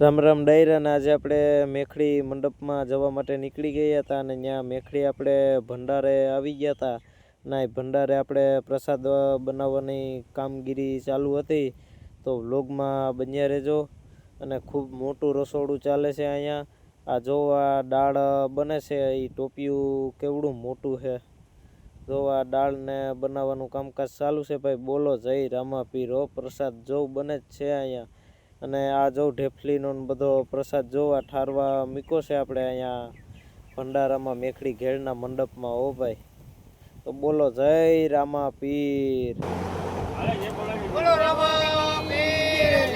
રામ રામ ડાયરા ને આજે આપણે મેખડી મંડપમાં જવા માટે નીકળી ગયા હતા અને ત્યાં મેખડી આપણે ભંડારે આવી ગયા હતા અને ભંડારે આપણે પ્રસાદ બનાવવાની કામગીરી ચાલુ હતી તો વ્લોગમાં બન્યા રહેજો અને ખૂબ મોટું રસોડું ચાલે છે અહીંયા આ જો આ દાળ બને છે એ ટોપિયું કેવડું મોટું છે જો આ દાળને બનાવવાનું કામકાજ ચાલુ છે ભાઈ બોલો જય રામાપીર પ્રસાદ જો બને જ છે અહીંયા અને આ જો ઢેફલીનો બધો પ્રસાદ જોવા ઠારવા મૂક્યો છે આપણે અહીંયા ભંડારામાં મેખડી ઘેડના મંડપમાં હો ભાઈ તો બોલો જય રામાપીર બોલો રામાપીર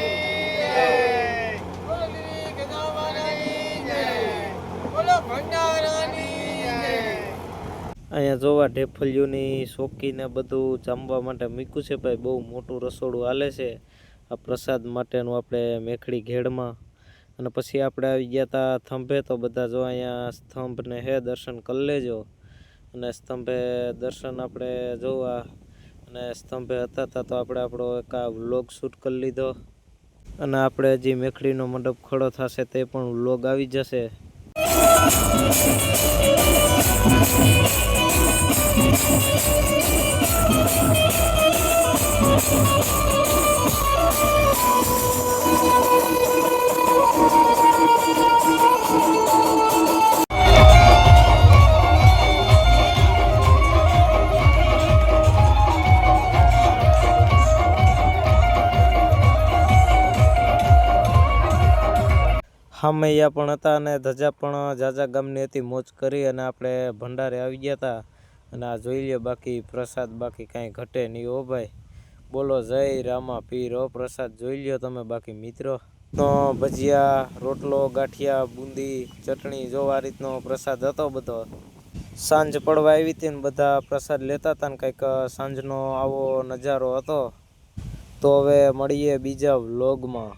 બોલો ભંડારાની અહીંયા જોવા ઢેફલીઓની ચોકીને બધું જમવા માટે મૂક્યું છે ભાઈ બહુ મોટું રસોડું હાલે છે આ પ્રસાદ માટેનું આપણે મેખડી ઘેડમાં અને પછી આપણે આવી ગયા હતા થંભે તો બધા જો અહીંયા સ્તંભને હે દર્શન કરી લેજો અને સ્તંભે દર્શન આપણે જોવા અને સ્તંભે હતા તો આપણે આપણો એક આ વ્લોગ શૂટ કરી લીધો અને આપણે હજી મેખડીનો મંડપ ખડો થશે તે પણ વ્લોગ આવી જશે. હામૈયા પણ હતા અને ધજા પણ જાજા ગામની હતી મોજ કરી અને આપણે ભંડારે આવી ગયા હતા અને આ જોઈ લ્યો બાકી પ્રસાદ બાકી કાંઈ ઘટે નહીં હો ભાઈ બોલો જય રામાપીર પ્રસાદ જોઈ લ્યો તમે બાકી મિત્રો નો ભજીયા રોટલો ગાંઠિયા બુંદી ચટણી જો આ રીતનો પ્રસાદ હતો બધો સાંજ પડવા આવી હતી ને બધા પ્રસાદ લેતા હતા ને કંઈક સાંજનો આવો નજારો હતો તો હવે મળીએ બીજા વ્લોગમાં.